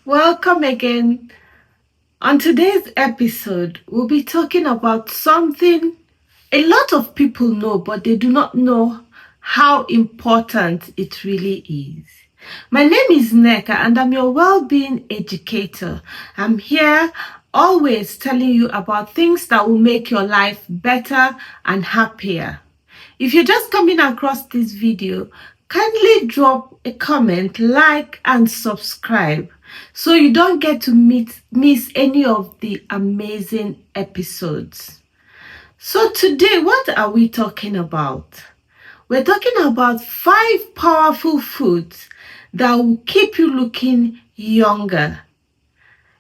Welcome again. On today's episode, we'll be talking about something a lot of people know, but they do not know how important it really is. My name is Neka and I'm your well-being educator. I'm here always telling you about things that will make your life better and happier. If you're just coming across this video, kindly drop a comment, like, and subscribe so you don't get to miss any of the amazing episodes. So today, what are we talking about? We're talking about 5 powerful foods that will keep you looking younger.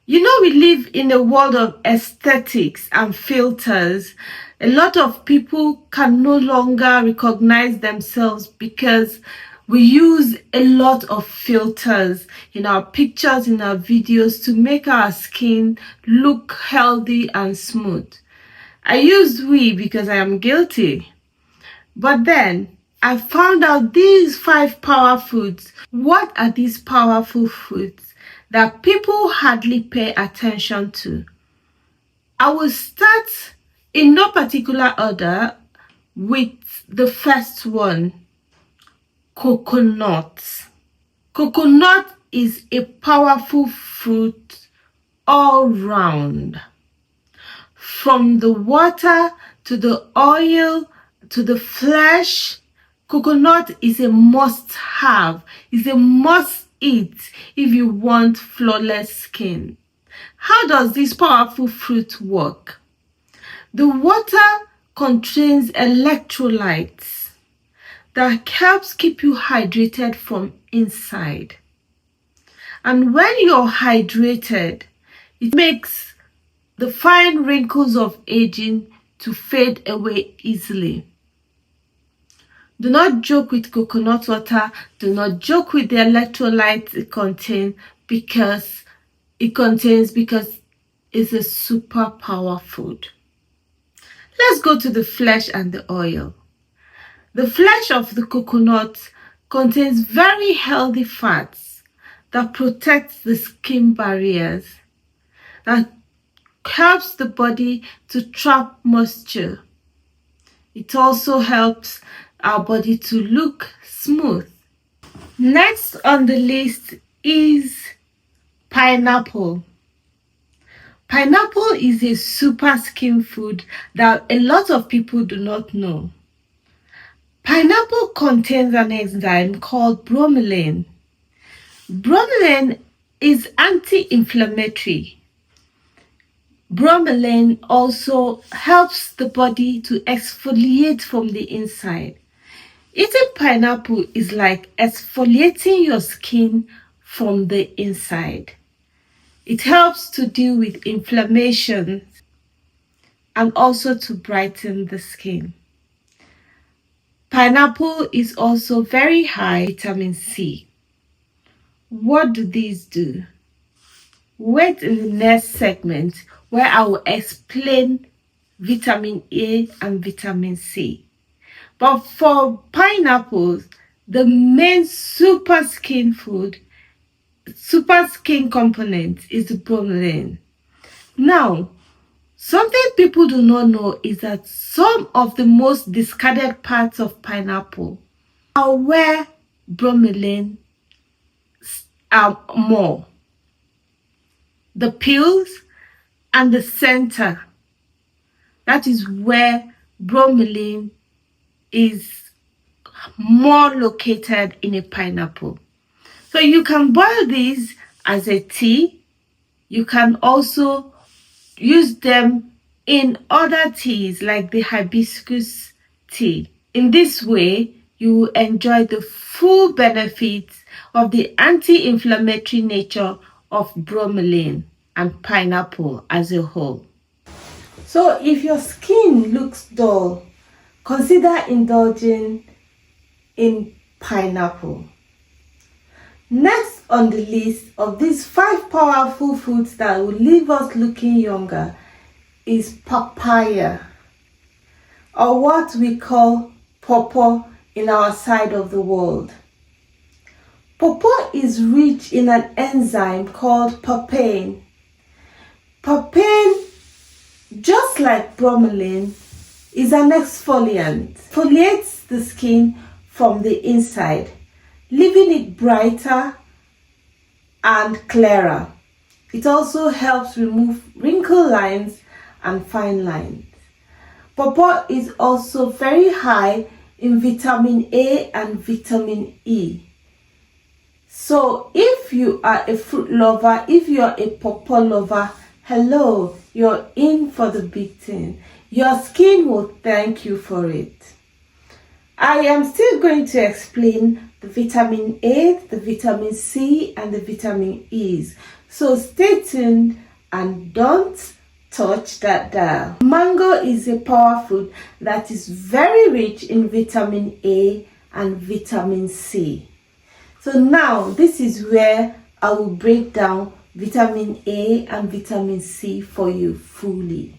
You know, we live in a world of aesthetics and filters. A lot of people can no longer recognize themselves because we use a lot of filters in our pictures, in our videos to make our skin look healthy and smooth. I use we because I am guilty. But then I found out these 5 power foods. What are these powerful foods that people hardly pay attention to? I will start in no particular order with the first one, coconut. Coconut is a powerful fruit all round. From the water to the oil to the flesh, coconut is a must-have, is a must-eat if you want flawless skin. How does this powerful fruit work? The water contains electrolytes that helps keep you hydrated from inside. And when you're hydrated, it makes the fine wrinkles of aging to fade away easily. Do not joke with coconut water. Do not joke with the electrolytes it contains because it's a superpower food. Let's go to the flesh and the oil. The flesh of the coconut contains very healthy fats that protects the skin barriers, that helps the body to trap moisture. It also helps our body to look smooth. Next on the list is pineapple. Pineapple is a super skin food that a lot of people do not know. Pineapple contains an enzyme called bromelain. Bromelain is anti-inflammatory. Bromelain also helps the body to exfoliate from the inside. Eating pineapple is like exfoliating your skin from the inside. It helps to deal with inflammation and also to brighten the skin. Pineapple is also very high in vitamin C. What do these do? Wait in the next segment where I will explain vitamin A and vitamin C. But for pineapples, the main super skin component is the bromelain. Now, something people do not know is that some of the most discarded parts of pineapple are where bromelain are more. The peels and the center, that is where bromelain is more located in a pineapple. So you can boil these as a tea. You can also use them in other teas like the hibiscus tea. In this way, you will enjoy the full benefits of the anti-inflammatory nature of bromelain and pineapple as a whole. So if your skin looks dull, consider indulging in pineapple. Next on the list of these 5 powerful foods that will leave us looking younger is papaya, or what we call pawpaw in our side of the world. Pawpaw is rich in an enzyme called papain. Papain, just like bromelain, is an exfoliant. Exfoliates the skin from the inside, leaving it brighter and clearer. It also helps remove wrinkle lines and fine lines. Pawpaw is also very high in vitamin A and vitamin E. So if you are a fruit lover, if you are a pawpaw lover, hello, you're in for the big thing. Your skin will thank you for it. I am still going to explain the vitamin A, the vitamin C, and the vitamin E's. So stay tuned and don't touch that dial. Mango is a power food that is very rich in vitamin A and vitamin C. So now this is where I will break down vitamin A and vitamin C for you fully.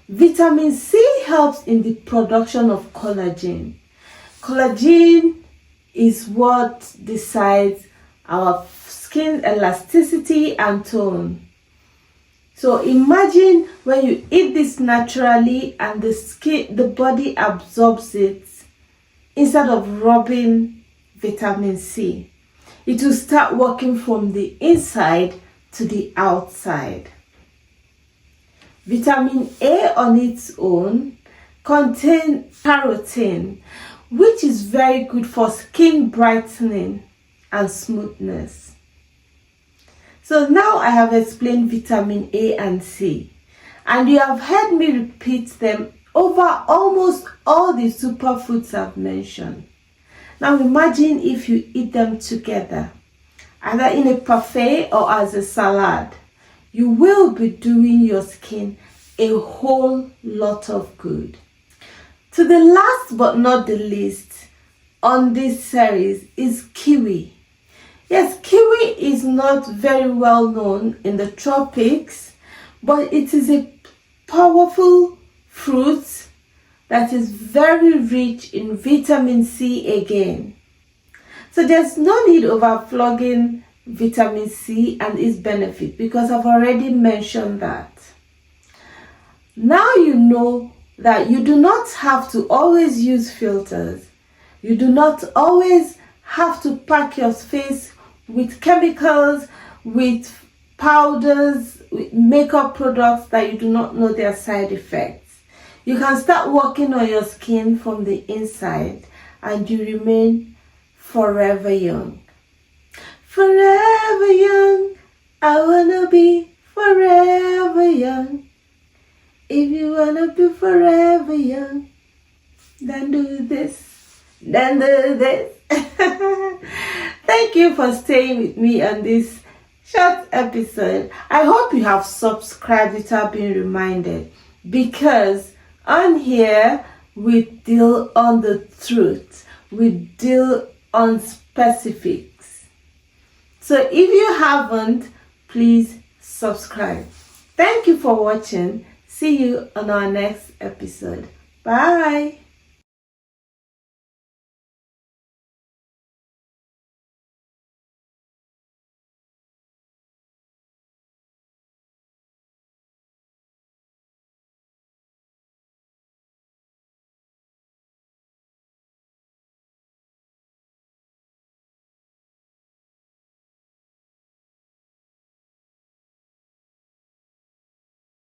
Vitamin C helps in the production of collagen. Collagen is what decides our skin elasticity and tone. So imagine when you eat this naturally and the body absorbs it instead of rubbing vitamin C. It will start working from the inside to the outside. Vitamin A on its own contains carotene, which is very good for skin brightening and smoothness. So now I have explained vitamin A and C, and you have heard me repeat them over almost all the superfoods I've mentioned. Now imagine if you eat them together, either in a parfait or as a salad. You will be doing your skin a whole lot of good. To the last but not the least on this series is kiwi. Yes, kiwi is not very well known in the tropics, but it is a powerful fruit that is very rich in vitamin C again. So there's no need of overflogging vitamin C and its benefit because I've already mentioned that. Now you know that you do not have to always use filters. You do not always have to pack your face with chemicals, with powders, with makeup products that you do not know their side effects. You can start working on your skin from the inside and you remain forever young. Forever young, I wanna be forever young. If you wanna be forever young, then do this, then do this. Thank you for staying with me on this short episode. I hope you have subscribed without being reminded, because on here we deal on the truth, we deal on specifics. So if you haven't, please subscribe. Thank you for watching. See you on our next episode. Bye.